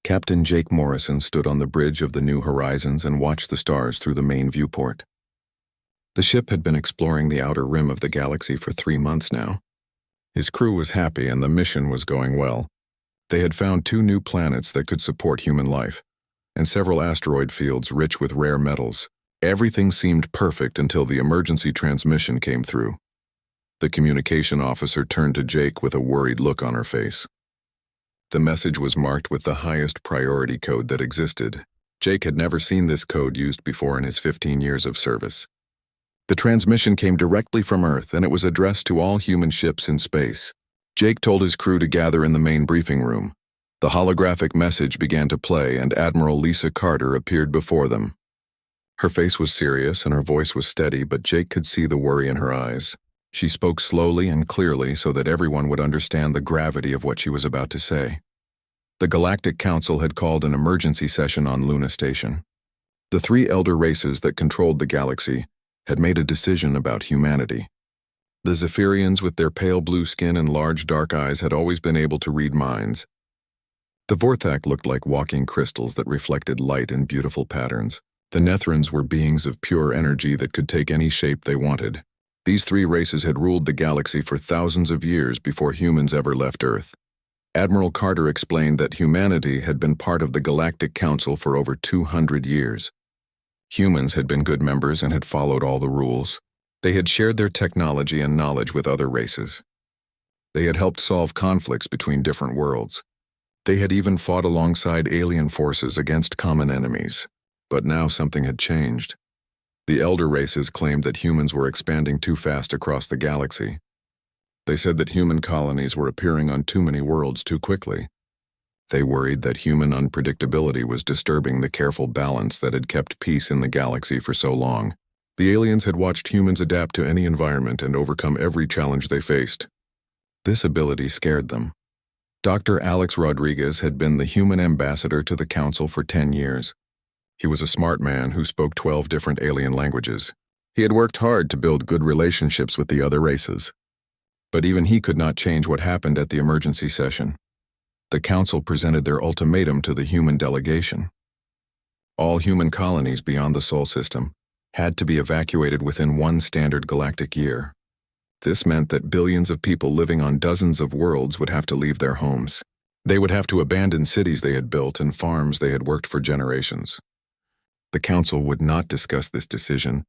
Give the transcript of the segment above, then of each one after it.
Captain Jake Morrison stood on the bridge of the New Horizons and watched the stars through the main viewport. The ship had been exploring the outer rim of the galaxy for 3 months now. His crew was happy and the mission was going well. They had found 2 new planets that could support human life, and several asteroid fields rich with rare metals. Everything seemed perfect until the emergency transmission came through. The communication officer turned to Jake with a worried look on her face. The message was marked with the highest priority code that existed. Jake had never seen this code used before in his 15 years of service. The transmission came directly from Earth, and it was addressed to all human ships in space. Jake told his crew to gather in the main briefing room. The holographic message began to play, and Admiral Lisa Carter appeared before them. Her face was serious and her voice was steady, but Jake could see the worry in her eyes. She spoke slowly and clearly so that everyone would understand the gravity of what she was about to say. The Galactic Council had called an emergency session on Luna Station. The 3 elder races that controlled the galaxy had made a decision about humanity. The Zephyrians, with their pale blue skin and large dark eyes, had always been able to read minds. The Vorthak looked like walking crystals that reflected light in beautiful patterns. The Nethrons were beings of pure energy that could take any shape they wanted. These 3 races had ruled the galaxy for thousands of years before humans ever left Earth. Admiral Carter explained that humanity had been part of the Galactic Council for over 200 years. Humans had been good members and had followed all the rules. They had shared their technology and knowledge with other races. They had helped solve conflicts between different worlds. They had even fought alongside alien forces against common enemies. But now something had changed. The elder races claimed that humans were expanding too fast across the galaxy. They said that human colonies were appearing on too many worlds too quickly. They worried that human unpredictability was disturbing the careful balance that had kept peace in the galaxy for so long. The aliens had watched humans adapt to any environment and overcome every challenge they faced. This ability scared them. Dr. Alex Rodriguez had been the human ambassador to the Council for 10 years. He was a smart man who spoke 12 different alien languages. He had worked hard to build good relationships with the other races. But even he could not change what happened at the emergency session. The Council presented their ultimatum to the human delegation. All human colonies beyond the Sol system had to be evacuated within 1 standard galactic year. This meant that billions of people living on dozens of worlds would have to leave their homes. They would have to abandon cities they had built and farms they had worked for generations. The Council would not discuss this decision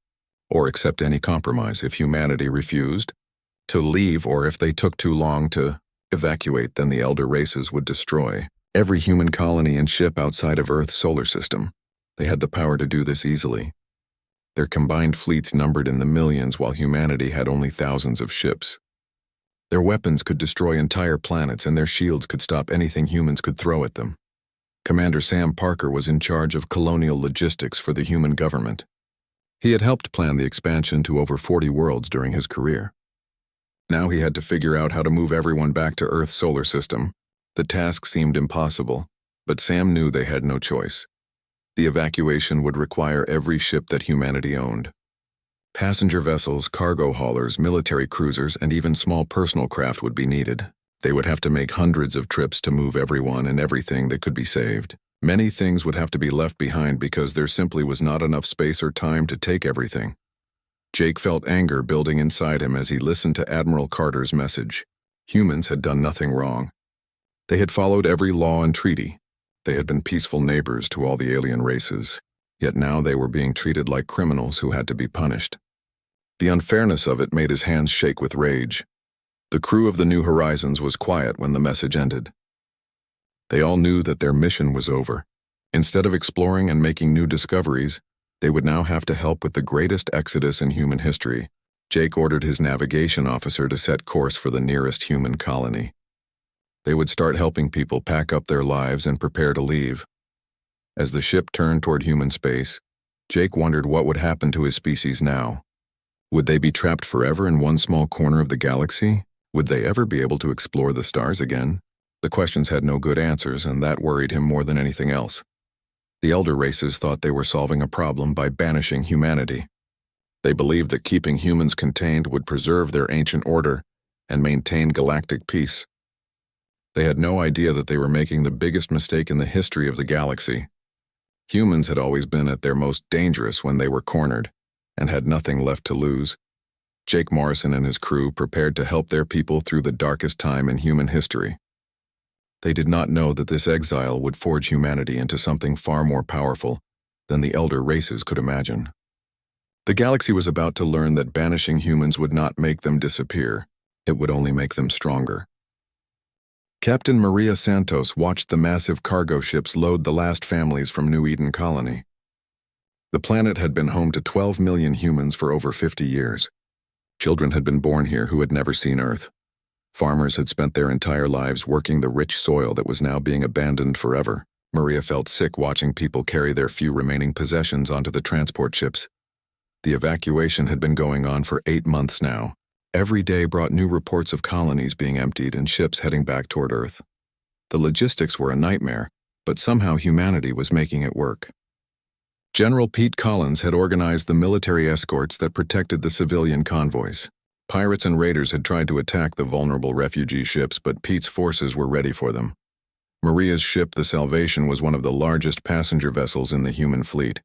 or accept any compromise if humanity refused to leave, or if they took too long to evacuate. Then the elder races would destroy every human colony and ship outside of Earth's solar system. They had the power to do this easily. Their combined fleets numbered in the millions, while humanity had only thousands of ships. Their weapons could destroy entire planets, and their shields could stop anything humans could throw at them. Commander Sam Parker was in charge of colonial logistics for the human government. He had helped plan the expansion to over 40 worlds during his career. Now he had to figure out how to move everyone back to Earth's solar system. The task seemed impossible, but Sam knew they had no choice. The evacuation would require every ship that humanity owned. Passenger vessels, cargo haulers, military cruisers, and even small personal craft would be needed. They would have to make hundreds of trips to move everyone and everything that could be saved. Many things would have to be left behind because there simply was not enough space or time to take everything. Jake felt anger building inside him as he listened to Admiral Carter's message. Humans had done nothing wrong. They had followed every law and treaty. They had been peaceful neighbors to all the alien races, yet now they were being treated like criminals who had to be punished. The unfairness of it made his hands shake with rage. The crew of the New Horizons was quiet when the message ended. They all knew that their mission was over. Instead of exploring and making new discoveries, they would now have to help with the greatest exodus in human history. Jake ordered his navigation officer to set course for the nearest human colony. They would start helping people pack up their lives and prepare to leave. As the ship turned toward human space, Jake wondered what would happen to his species now. Would they be trapped forever in one small corner of the galaxy? Would they ever be able to explore the stars again? The questions had no good answers, and that worried him more than anything else. The elder races thought they were solving a problem by banishing humanity. They believed that keeping humans contained would preserve their ancient order and maintain galactic peace. They had no idea that they were making the biggest mistake in the history of the galaxy. Humans had always been at their most dangerous when they were cornered, and had nothing left to lose. Jake Morrison and his crew prepared to help their people through the darkest time in human history. They did not know that this exile would forge humanity into something far more powerful than the elder races could imagine. The galaxy was about to learn that banishing humans would not make them disappear. It would only make them stronger. Captain Maria Santos watched the massive cargo ships load the last families from New Eden Colony. The planet had been home to 12 million humans for over 50 years. Children had been born here who had never seen Earth. Farmers had spent their entire lives working the rich soil that was now being abandoned forever. Maria felt sick watching people carry their few remaining possessions onto the transport ships. The evacuation had been going on for 8 months now. Every day brought new reports of colonies being emptied and ships heading back toward Earth. The logistics were a nightmare, but somehow humanity was making it work. General Pete Collins had organized the military escorts that protected the civilian convoys. Pirates and raiders had tried to attack the vulnerable refugee ships, but Pete's forces were ready for them. Maria's ship, the Salvation, was one of the largest passenger vessels in the human fleet.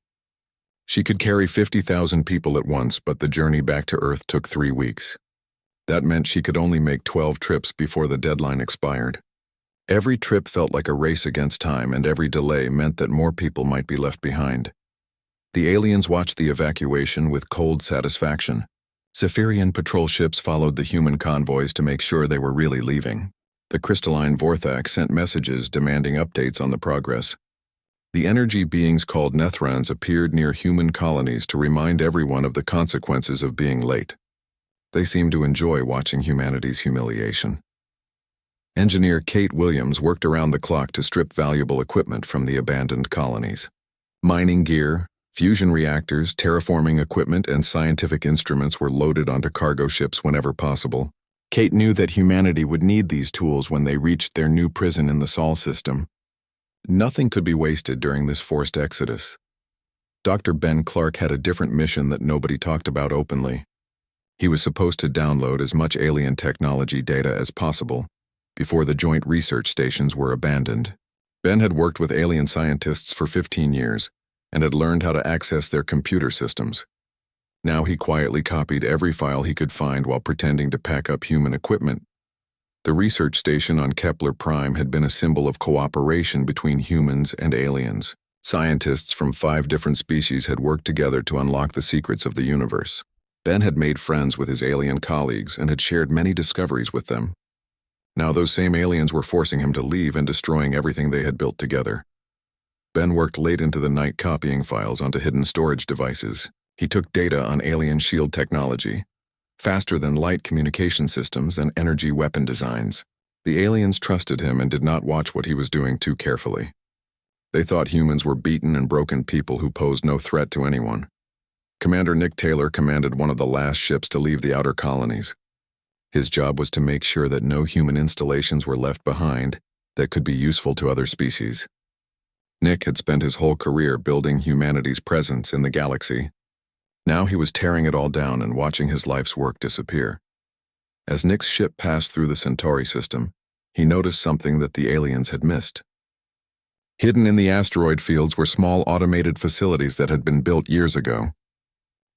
She could carry 50,000 people at once, but the journey back to Earth took 3 weeks. That meant she could only make 12 trips before the deadline expired. Every trip felt like a race against time, and every delay meant that more people might be left behind. The aliens watched the evacuation with cold satisfaction. Zephyrian patrol ships followed the human convoys to make sure they were really leaving. The crystalline Vorthax sent messages demanding updates on the progress. The energy beings called Nethrons appeared near human colonies to remind everyone of the consequences of being late. They seemed to enjoy watching humanity's humiliation. Engineer Kate Williams worked around the clock to strip valuable equipment from the abandoned colonies. Mining gear, fusion reactors, terraforming equipment, and scientific instruments were loaded onto cargo ships whenever possible. Kate knew that humanity would need these tools when they reached their new prison in the Sol system. Nothing could be wasted during this forced exodus. Dr. Ben Clark had a different mission that nobody talked about openly. He was supposed to download as much alien technology data as possible before the joint research stations were abandoned. Ben had worked with alien scientists for 15 years and had learned how to access their computer systems. Now he quietly copied every file he could find while pretending to pack up human equipment. The research station on Kepler Prime had been a symbol of cooperation between humans and aliens. Scientists from 5 different species had worked together to unlock the secrets of the universe. Ben had made friends with his alien colleagues and had shared many discoveries with them. Now those same aliens were forcing him to leave and destroying everything they had built together. Ben worked late into the night copying files onto hidden storage devices. He took data on alien shield technology, faster-than-light communication systems, and energy weapon designs. The aliens trusted him and did not watch what he was doing too carefully. They thought humans were beaten and broken people who posed no threat to anyone. Commander Nick Taylor commanded one of the last ships to leave the outer colonies. His job was to make sure that no human installations were left behind that could be useful to other species. Nick had spent his whole career building humanity's presence in the galaxy. Now he was tearing it all down and watching his life's work disappear. As Nick's ship passed through the Centauri system, he noticed something that the aliens had missed. Hidden in the asteroid fields were small automated facilities that had been built years ago.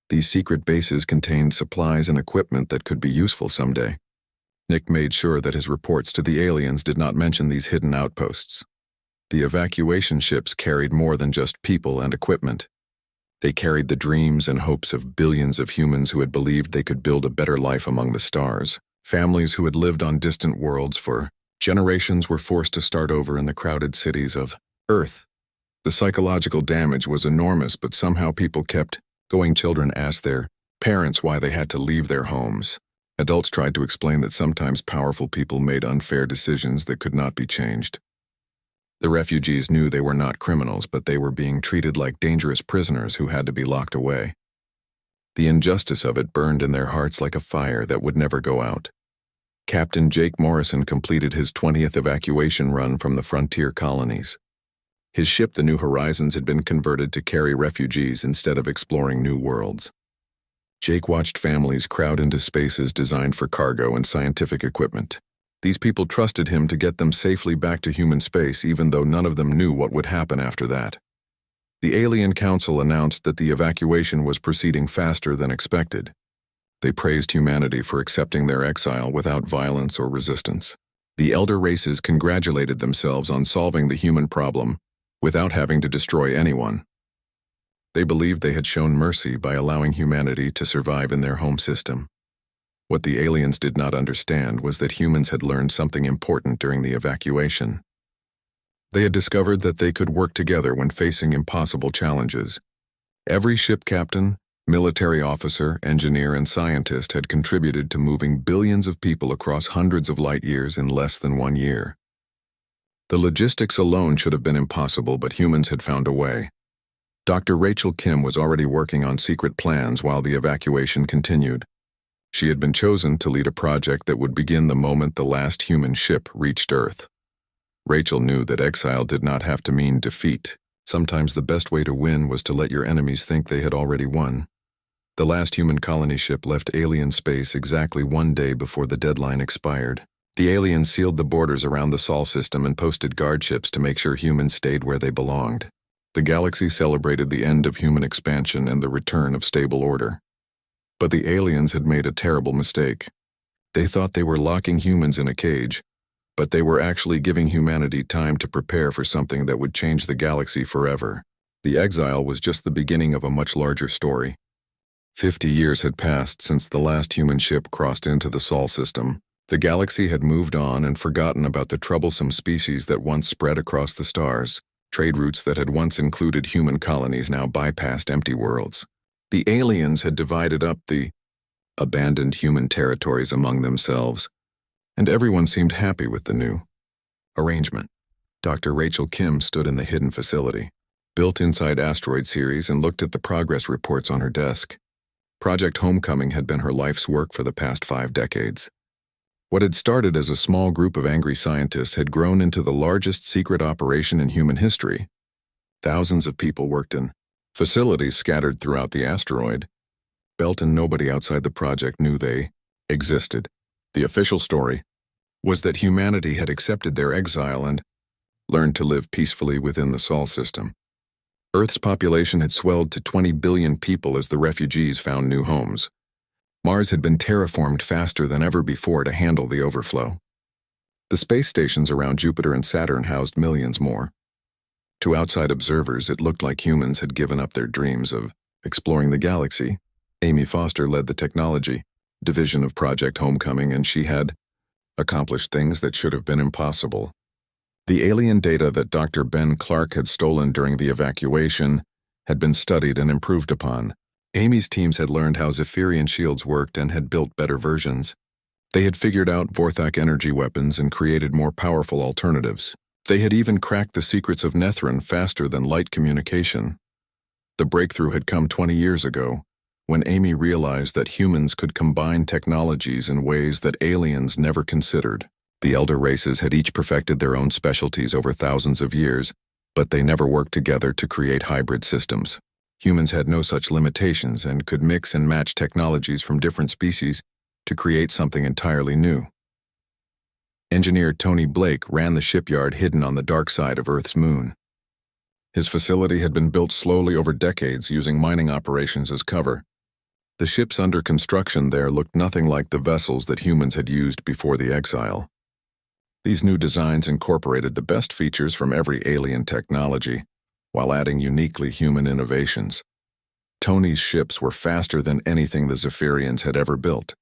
These secret bases contained supplies and equipment that could be useful someday. Nick made sure that his reports to the aliens did not mention these hidden outposts. The evacuation ships carried more than just people and equipment. They carried the dreams and hopes of billions of humans who had believed they could build a better life among the stars. Families who had lived on distant worlds for generations were forced to start over in the crowded cities of Earth. The psychological damage was enormous, but somehow people kept going. Children asked their parents why they had to leave their homes. Adults tried to explain that sometimes powerful people made unfair decisions that could not be changed. The refugees knew they were not criminals, but they were being treated like dangerous prisoners who had to be locked away. The injustice of it burned in their hearts like a fire that would never go out. Captain Jake Morrison completed his 20th evacuation run from the frontier colonies. His ship, the New Horizons, had been converted to carry refugees instead of exploring new worlds. Jake watched families crowd into spaces designed for cargo and scientific equipment. These people trusted him to get them safely back to human space, even though none of them knew what would happen after that. The Alien Council announced that the evacuation was proceeding faster than expected. They praised humanity for accepting their exile without violence or resistance. The elder races congratulated themselves on solving the human problem without having to destroy anyone. They believed they had shown mercy by allowing humanity to survive in their home system. What the aliens did not understand was that humans had learned something important during the evacuation. They had discovered that they could work together when facing impossible challenges. Every ship captain, military officer, engineer, and scientist had contributed to moving billions of people across hundreds of light years in less than 1 year. The logistics alone should have been impossible, but humans had found a way. Dr. Rachel Kim was already working on secret plans while the evacuation continued. She had been chosen to lead a project that would begin the moment the last human ship reached Earth. Rachel knew that exile did not have to mean defeat. Sometimes the best way to win was to let your enemies think they had already won. The last human colony ship left alien space exactly 1 day before the deadline expired. The aliens sealed the borders around the Sol system and posted guard ships to make sure humans stayed where they belonged. The Galaxie celebrated the end of human expansion and the return of stable order. But the aliens had made a terrible mistake. They thought they were locking humans in a cage, but they were actually giving humanity time to prepare for something that would change the galaxy forever. The exile was just the beginning of a much larger story. 50 years had passed since the last human ship crossed into the Sol system. The galaxy had moved on and forgotten about the troublesome species that once spread across the stars. Trade routes that had once included human colonies now bypassed empty worlds. The aliens had divided up the abandoned human territories among themselves, and everyone seemed happy with the new arrangement. Dr. Rachel Kim stood in the hidden facility, built inside Asteroid Series, and looked at the progress reports on her desk. Project Homecoming had been her life's work for the past 5 decades. What had started as a small group of angry scientists had grown into the largest secret operation in human history. Thousands of people worked in facilities scattered throughout the asteroid belt, and nobody outside the project knew they existed. The official story was that humanity had accepted their exile and learned to live peacefully within the Sol system. Earth's population had swelled to 20 billion people as the refugees found new homes. Mars had been terraformed faster than ever before to handle the overflow. The space stations around Jupiter and Saturn housed millions more. To outside observers, it looked like humans had given up their dreams of exploring the galaxy. Amy Foster led the technology division of Project Homecoming, and she had accomplished things that should have been impossible. The alien data that Dr. Ben Clark had stolen during the evacuation had been studied and improved upon. Amy's teams had learned how Zephyrian shields worked and had built better versions. They had figured out Vorthak energy weapons and created more powerful alternatives. They had even cracked the secrets of Nethron faster than light communication. The breakthrough had come 20 years ago, when Amy realized that humans could combine technologies in ways that aliens never considered. The elder races had each perfected their own specialties over thousands of years, but they never worked together to create hybrid systems. Humans had no such limitations and could mix and match technologies from different species to create something entirely new. Engineer Tony Blake ran the shipyard hidden on the dark side of Earth's moon. His facility had been built slowly over decades using mining operations as cover. The ships under construction there looked nothing like the vessels that humans had used before the exile. These new designs incorporated the best features from every alien technology, while adding uniquely human innovations. Tony's ships were faster than anything the Zephyrians had ever built.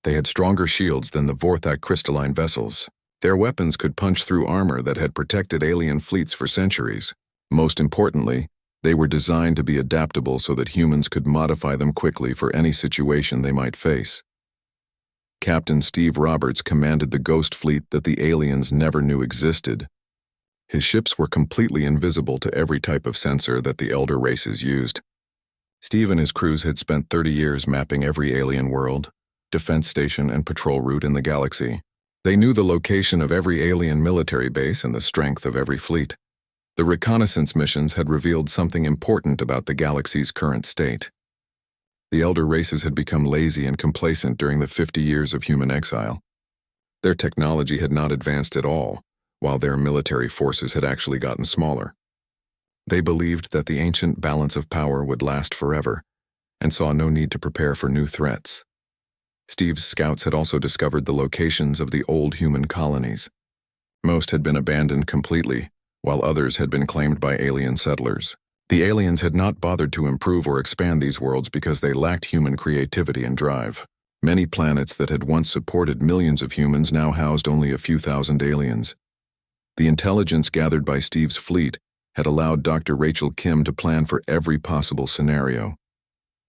They had stronger shields than the Vorthak crystalline vessels. Their weapons could punch through armor that had protected alien fleets for centuries. Most importantly, they were designed to be adaptable so that humans could modify them quickly for any situation they might face. Captain Steve Roberts commanded the Ghost Fleet that the aliens never knew existed. His ships were completely invisible to every type of sensor that the elder races used. Steve and his crews had spent 30 years mapping every alien world, defense station, and patrol route in the galaxy. They knew the location of every alien military base and the strength of every fleet. The reconnaissance missions had revealed something important about the galaxy's current state. The elder races had become lazy and complacent during the 50 years of human exile. Their technology had not advanced at all, while their military forces had actually gotten smaller. They believed that the ancient balance of power would last forever, and saw no need to prepare for new threats. Steve's scouts had also discovered the locations of the old human colonies. Most had been abandoned completely, while others had been claimed by alien settlers. The aliens had not bothered to improve or expand these worlds because they lacked human creativity and drive. Many planets that had once supported millions of humans now housed only a few thousand aliens. The intelligence gathered by Steve's fleet had allowed Dr. Rachel Kim to plan for every possible scenario.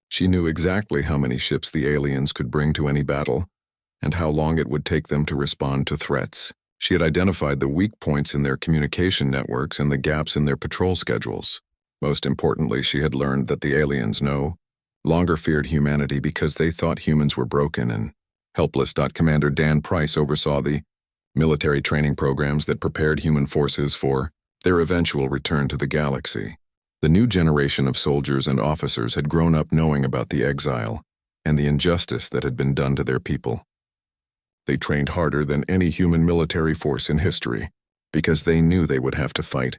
She knew exactly how many ships the aliens could bring to any battle, and how long it would take them to respond to threats. She had identified the weak points in their communication networks and the gaps in their patrol schedules. Most importantly, she had learned that the aliens no longer feared humanity because they thought humans were broken and helpless. Commander Dan Price oversaw the military training programs that prepared human forces for their eventual return to the galaxy. The new generation of soldiers and officers had grown up knowing about the exile and the injustice that had been done to their people. They trained harder than any human military force in history because they knew they would have to fight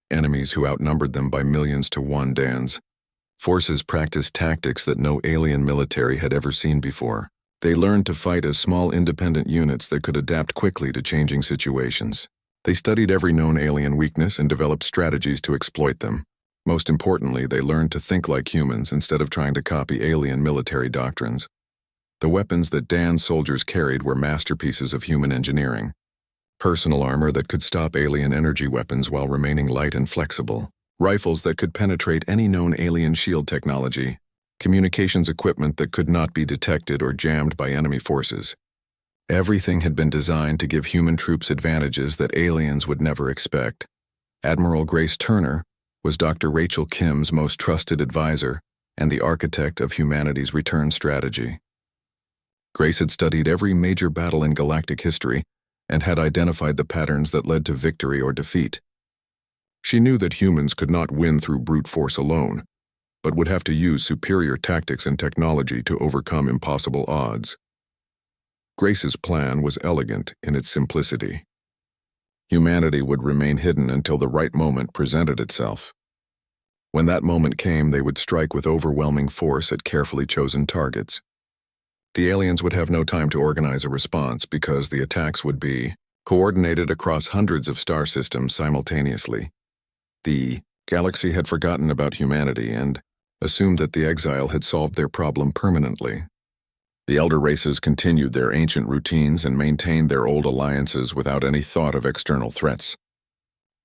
enemies who outnumbered them by millions to one. Dan's forces practiced tactics that no alien military had ever seen before. They learned to fight as small independent units that could adapt quickly to changing situations. They studied every known alien weakness and developed strategies to exploit them. Most importantly, they learned to think like humans instead of trying to copy alien military doctrines. The weapons that Dan's soldiers carried were masterpieces of human engineering. Personal armor that could stop alien energy weapons while remaining light and flexible. Rifles that could penetrate any known alien shield technology. Communications equipment that could not be detected or jammed by enemy forces. Everything had been designed to give human troops advantages that aliens would never expect. Admiral Grace Turner was Dr. Rachel Kim's most trusted advisor and the architect of humanity's return strategy. Grace had studied every major battle in galactic history and had identified the patterns that led to victory or defeat. She knew that humans could not win through brute force alone, but would have to use superior tactics and technology to overcome impossible odds. Grace's plan was elegant in its simplicity. Humanity would remain hidden until the right moment presented itself. When that moment came, they would strike with overwhelming force at carefully chosen targets. The aliens would have no time to organize a response because the attacks would be coordinated across hundreds of star systems simultaneously. The Galaxie had forgotten about humanity and assumed that the exile had solved their problem permanently. The elder races continued their ancient routines and maintained their old alliances without any thought of external threats.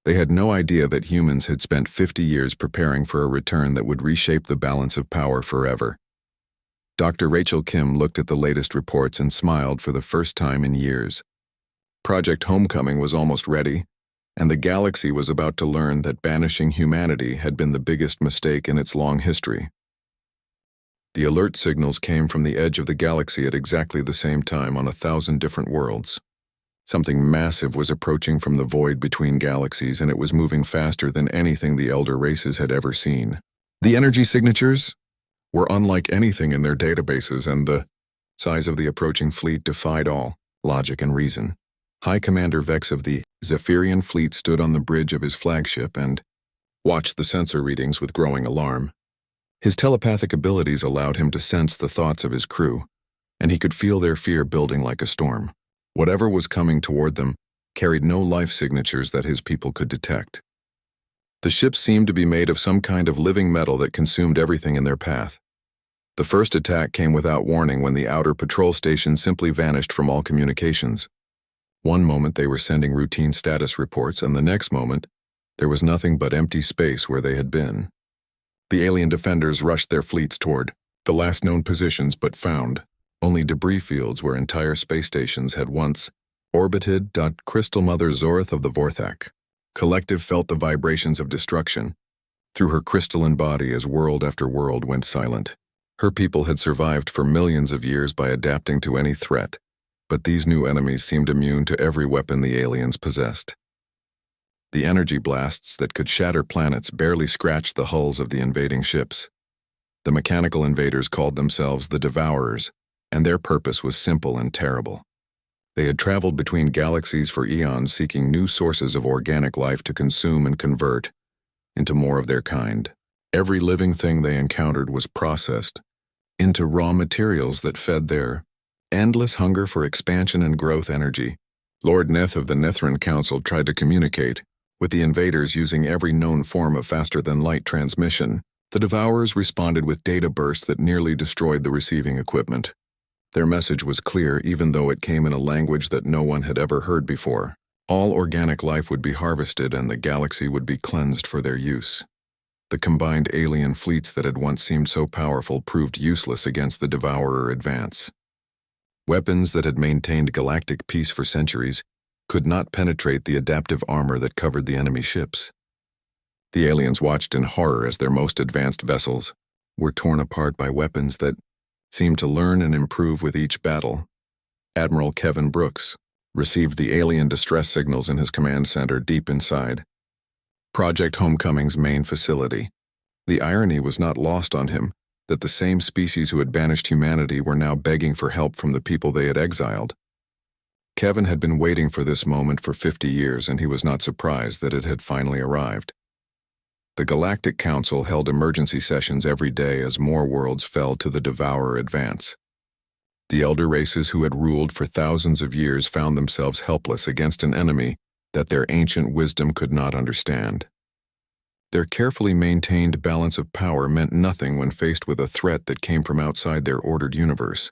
They had no idea that humans had spent 50 years preparing for a return that would reshape the balance of power forever. Dr. Rachel Kim looked at the latest reports and smiled for the first time in years. Project Homecoming was almost ready, and the Galaxie was about to learn that banishing humanity had been the biggest mistake in its long history. The alert signals came from the edge of the Galaxie at exactly the same time on 1,000 different worlds. Something massive was approaching from the void between galaxies, and it was moving faster than anything the elder races had ever seen. The energy signatures were unlike anything in their databases, and the size of the approaching fleet defied all logic and reason. High Commander Vex of the Zephyrian fleet stood on the bridge of his flagship and watched the sensor readings with growing alarm. His telepathic abilities allowed him to sense the thoughts of his crew, and he could feel their fear building like a storm. Whatever was coming toward them carried no life signatures that his people could detect. The ship seemed to be made of some kind of living metal that consumed everything in their path. The first attack came without warning when the outer patrol station simply vanished from all communications. One moment they were sending routine status reports, and the next moment there was nothing but empty space where they had been. The alien defenders rushed their fleets toward the last known positions, but found only debris fields where entire space stations had once orbited. Crystal Mother Zorth of the Vorthak Collective felt the vibrations of destruction through her crystalline body as world after world went silent. Her people had survived for millions of years by adapting to any threat, but these new enemies seemed immune to every weapon the aliens possessed. The energy blasts that could shatter planets barely scratched the hulls of the invading ships. The mechanical invaders called themselves the Devourers, and their purpose was simple and terrible: They had traveled between galaxies for eons, seeking new sources of organic life to consume and convert into more of their kind. Every living thing they encountered was processed into raw materials that fed their endless hunger for expansion and growth energy. Lord Neth of the Nethran Council tried to communicate with the invaders using every known form of faster-than-light transmission. The Devourers responded with data bursts that nearly destroyed the receiving equipment. Their message was clear, even though it came in a language that no one had ever heard before. All organic life would be harvested and the galaxy would be cleansed for their use. The combined alien fleets that had once seemed so powerful proved useless against the Devourer advance. Weapons that had maintained galactic peace for centuries could not penetrate the adaptive armor that covered the enemy ships. The aliens watched in horror as their most advanced vessels were torn apart by weapons that seemed to learn and improve with each battle. Admiral Kevin Brooks received the alien distress signals in his command center deep inside Project Homecoming's main facility. The irony was not lost on him that the same species who had banished humanity were now begging for help from the people they had exiled. Kevin had been waiting for this moment for 50 years, and he was not surprised that it had finally arrived. The Galactic Council held emergency sessions every day as more worlds fell to the Devourer advance. The elder races who had ruled for thousands of years found themselves helpless against an enemy that their ancient wisdom could not understand. Their carefully maintained balance of power meant nothing when faced with a threat that came from outside their ordered universe.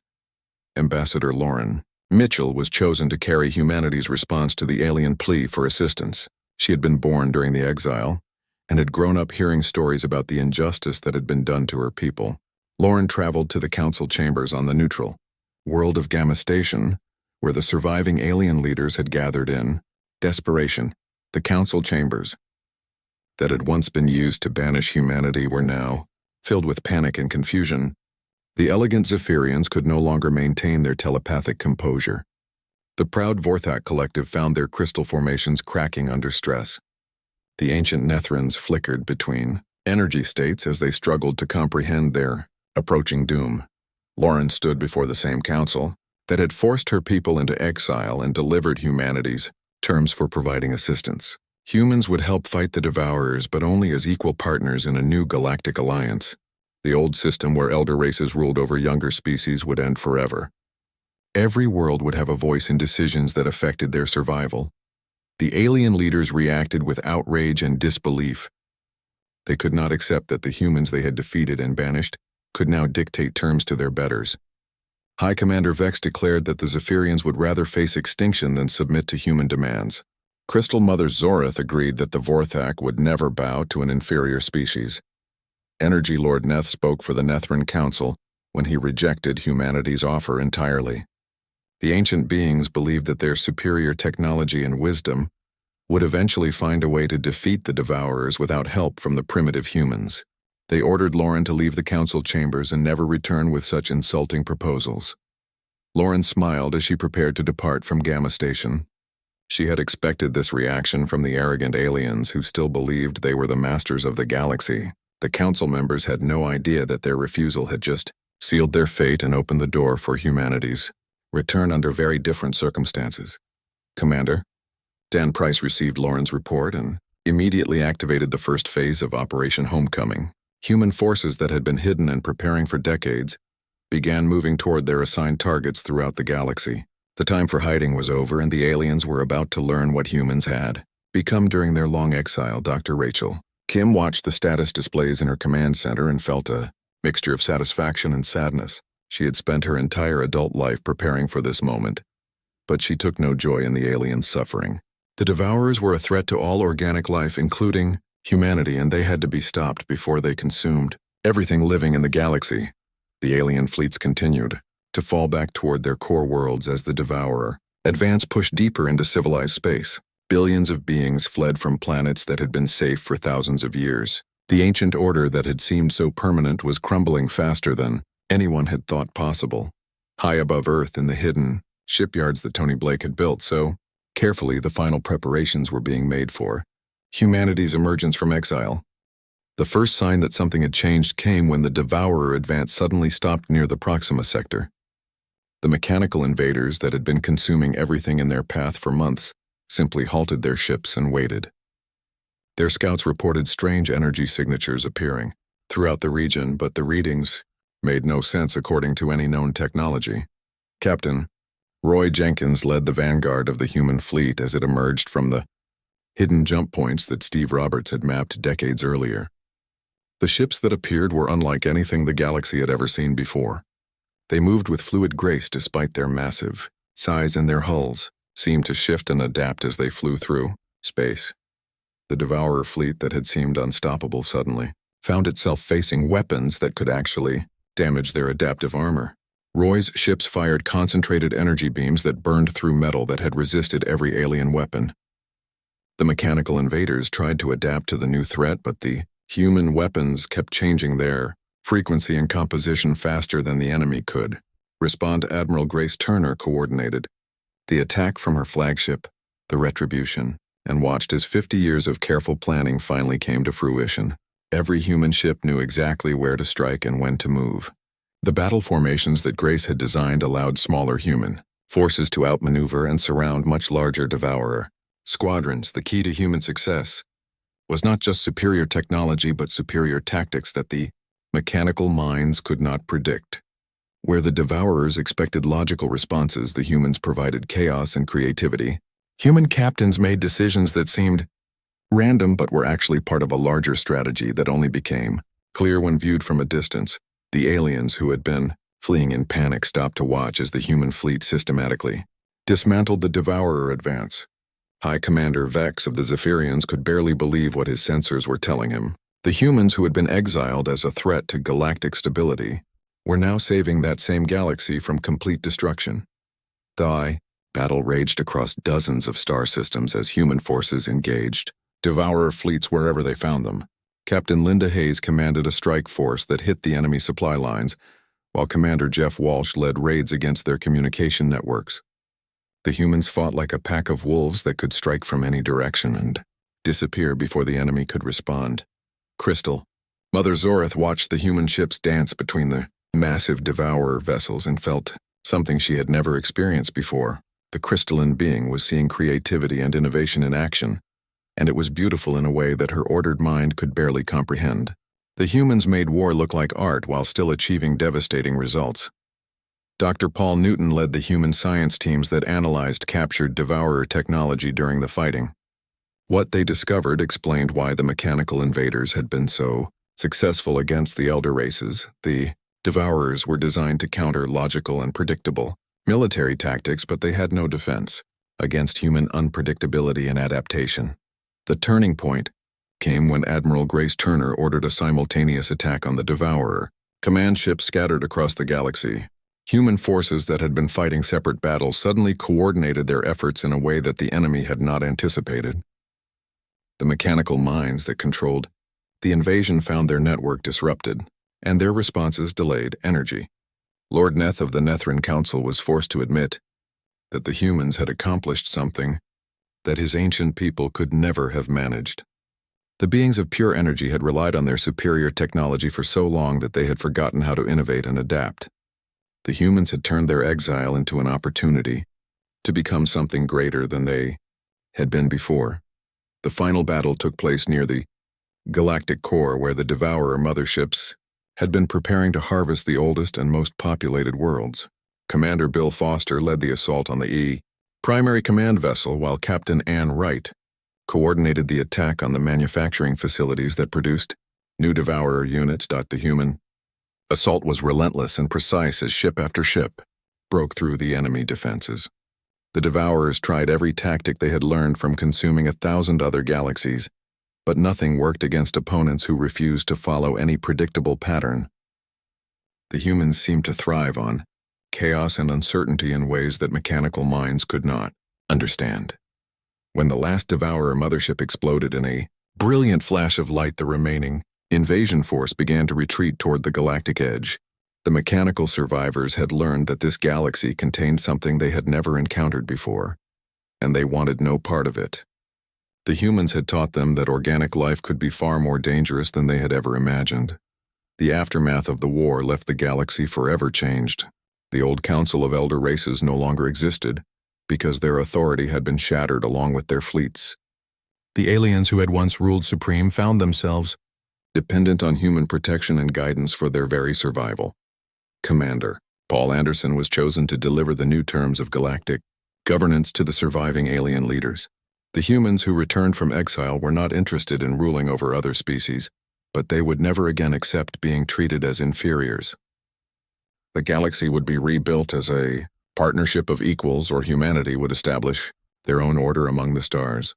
Ambassador Lauren Mitchell was chosen to carry humanity's response to the alien plea for assistance. She had been born during the exile and had grown up hearing stories about the injustice that had been done to her people. Lauren traveled to the council chambers on the neutral world of Gamma Station, where the surviving alien leaders had gathered in desperation. The council chambers that had once been used to banish humanity were now filled with panic and confusion. The elegant Zephyrians could no longer maintain their telepathic composure. The proud Vorthak collective found their crystal formations cracking under stress. The ancient Nethrans flickered between energy states as they struggled to comprehend their approaching doom. Lauren stood before the same council that had forced her people into exile and delivered humanity's terms for providing assistance. Humans would help fight the Devourers, but only as equal partners in a new galactic alliance. The old system where elder races ruled over younger species would end forever. Every world would have a voice in decisions that affected their survival. The alien leaders reacted with outrage and disbelief. They could not accept that the humans they had defeated and banished could now dictate terms to their betters. High Commander Vex declared that the Zephyrians would rather face extinction than submit to human demands. Crystal Mother Zoreth agreed that the Vorthak would never bow to an inferior species. Energy Lord Neth spoke for the Nethran Council when he rejected humanity's offer entirely. The ancient beings believed that their superior technology and wisdom would eventually find a way to defeat the Devourers without help from the primitive humans. They ordered Lauren to leave the council chambers and never return with such insulting proposals. Lauren smiled as she prepared to depart from Gamma Station. She had expected this reaction from the arrogant aliens who still believed they were the masters of the galaxy. The council members had no idea that their refusal had just sealed their fate and opened the door for humanity's return under very different circumstances. Commander, Dan Price received Lauren's report and immediately activated the first phase of Operation Homecoming. Human forces that had been hidden and preparing for decades began moving toward their assigned targets throughout the galaxy. The time for hiding was over, and the aliens were about to learn what humans had become during their long exile. Dr. Rachel Kim watched the status displays in her command center and felt a mixture of satisfaction and sadness. She had spent her entire adult life preparing for this moment, but she took no joy in the aliens' suffering. The Devourers were a threat to all organic life, including humanity, and they had to be stopped before they consumed everything living in the galaxy. The alien fleets continued to fall back toward their core worlds as the Devourer advance pushed deeper into civilized space. Billions of beings fled from planets that had been safe for thousands of years. The ancient order that had seemed so permanent was crumbling faster than anyone had thought possible. High above Earth in the hidden shipyards that Tony Blake had built so carefully, the final preparations were being made for humanity's emergence from exile. The first sign that something had changed came when the Devourer advance suddenly stopped near the Proxima sector. The mechanical invaders that had been consuming everything in their path for months simply halted their ships and waited. Their scouts reported strange energy signatures appearing throughout the region, but the readings made no sense according to any known technology. Captain Roy Jenkins led the vanguard of the human fleet as it emerged from the hidden jump points that Steve Roberts had mapped decades earlier. The ships that appeared were unlike anything the Galaxy had ever seen before. They moved with fluid grace despite their massive size, and their hulls seemed to shift and adapt as they flew through space. The Devourer fleet that had seemed unstoppable suddenly found itself facing weapons that could actually damage their adaptive armor. Roy's ships fired concentrated energy beams that burned through metal that had resisted every alien weapon. The mechanical invaders tried to adapt to the new threat, but the human weapons kept changing their frequency and composition faster than the enemy could respond. Admiral Grace Turner coordinated the attack from her flagship, the Retribution, and watched as 50 years of careful planning finally came to fruition. Every human ship knew exactly where to strike and when to move. The battle formations that Grace had designed allowed smaller human forces to outmaneuver and surround much larger Devourer squadrons. The key to human success was not just superior technology but superior tactics that the mechanical minds could not predict. Where the Devourers expected logical responses, the humans provided chaos and creativity. Human captains made decisions that seemed random but were actually part of a larger strategy that only became clear when viewed from a distance. The aliens who had been fleeing in panic stopped to watch as the human fleet systematically dismantled the Devourer advance. High Commander Vex of the Zephyrians could barely believe what his sensors were telling him. The humans who had been exiled as a threat to galactic stability were now saving that same galaxy from complete destruction. The battle raged across dozens of star systems as human forces engaged Devourer fleets wherever they found them. Captain Linda Hayes commanded a strike force that hit the enemy supply lines, while Commander Jeff Walsh led raids against their communication networks. The humans fought like a pack of wolves that could strike from any direction and disappear before the enemy could respond. Crystal, Mother Zorith, watched the human ships dance between the massive Devourer vessels and felt something she had never experienced before. The crystalline being was seeing creativity and innovation in action, and it was beautiful in a way that her ordered mind could barely comprehend. The humans made war look like art while still achieving devastating results. Dr. Paul Newton led the human science teams that analyzed captured Devourer technology during the fighting. What they discovered explained why the mechanical invaders had been so successful against the elder races. The Devourers were designed to counter logical and predictable military tactics, but they had no defense against human unpredictability and adaptation. The turning point came when Admiral Grace Turner ordered a simultaneous attack on the Devourer. Command ships scattered across the galaxy. Human forces that had been fighting separate battles suddenly coordinated their efforts in a way that the enemy had not anticipated. The mechanical minds that controlled the invasion found their network disrupted, and their responses delayed energy. Lord Neth of the Nethran Council was forced to admit that the humans had accomplished something that his ancient people could never have managed. The beings of pure energy had relied on their superior technology for so long that they had forgotten how to innovate and adapt. The humans had turned their exile into an opportunity to become something greater than they had been before. The final battle took place near the galactic core, where the Devourer motherships had been preparing to harvest the oldest and most populated worlds. Commander Bill Foster led the assault on the primary command vessel, while Captain Ann Wright coordinated the attack on the manufacturing facilities that produced new Devourer units. The human assault was relentless and precise as ship after ship broke through the enemy defenses. The Devourers tried every tactic they had learned from consuming 1,000 other galaxies, but nothing worked against opponents who refused to follow any predictable pattern. The humans seemed to thrive on chaos and uncertainty in ways that mechanical minds could not understand. When the last Devourer mothership exploded in a brilliant flash of light, the remaining invasion force began to retreat toward the galactic edge. The mechanical survivors had learned that this galaxy contained something they had never encountered before, and they wanted no part of it. The humans had taught them that organic life could be far more dangerous than they had ever imagined. The aftermath of the war left the galaxy forever changed. The old council of elder races no longer existed, because their authority had been shattered along with their fleets. The aliens who had once ruled supreme found themselves dependent on human protection and guidance for their very survival. Commander Paul Anderson was chosen to deliver the new terms of galactic governance to the surviving alien leaders. The humans who returned from exile were not interested in ruling over other species, but they would never again accept being treated as inferiors. The galaxy would be rebuilt as a partnership of equals, or humanity would establish their own order among the stars.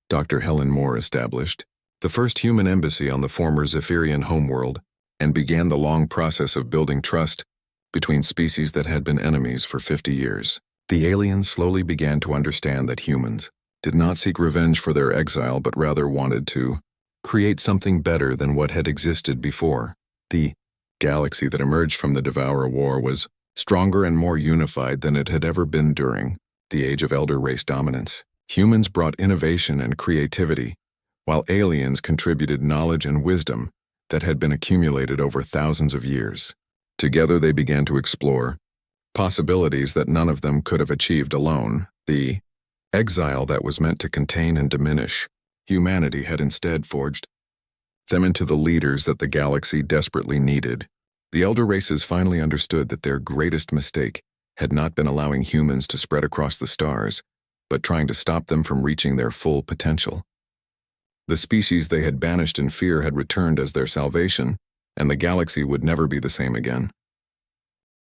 Dr. Helen Moore established the first human embassy on the former Zephyrian homeworld and began the long process of building trust between species that had been enemies for 50 years. The aliens slowly began to understand that humans did not seek revenge for their exile, but rather wanted to create something better than what had existed before. The galaxy that emerged from the Devourer War was stronger and more unified than it had ever been during the age of elder race dominance. Humans brought innovation and creativity, while aliens contributed knowledge and wisdom that had been accumulated over thousands of years. Together they began to explore possibilities that none of them could have achieved alone. The exile that was meant to contain and diminish humanity had instead forged them into the leaders that the galaxy desperately needed. The elder races finally understood that their greatest mistake had not been allowing humans to spread across the stars, but trying to stop them from reaching their full potential. The species they had banished in fear had returned as their salvation, and the galaxy would never be the same again.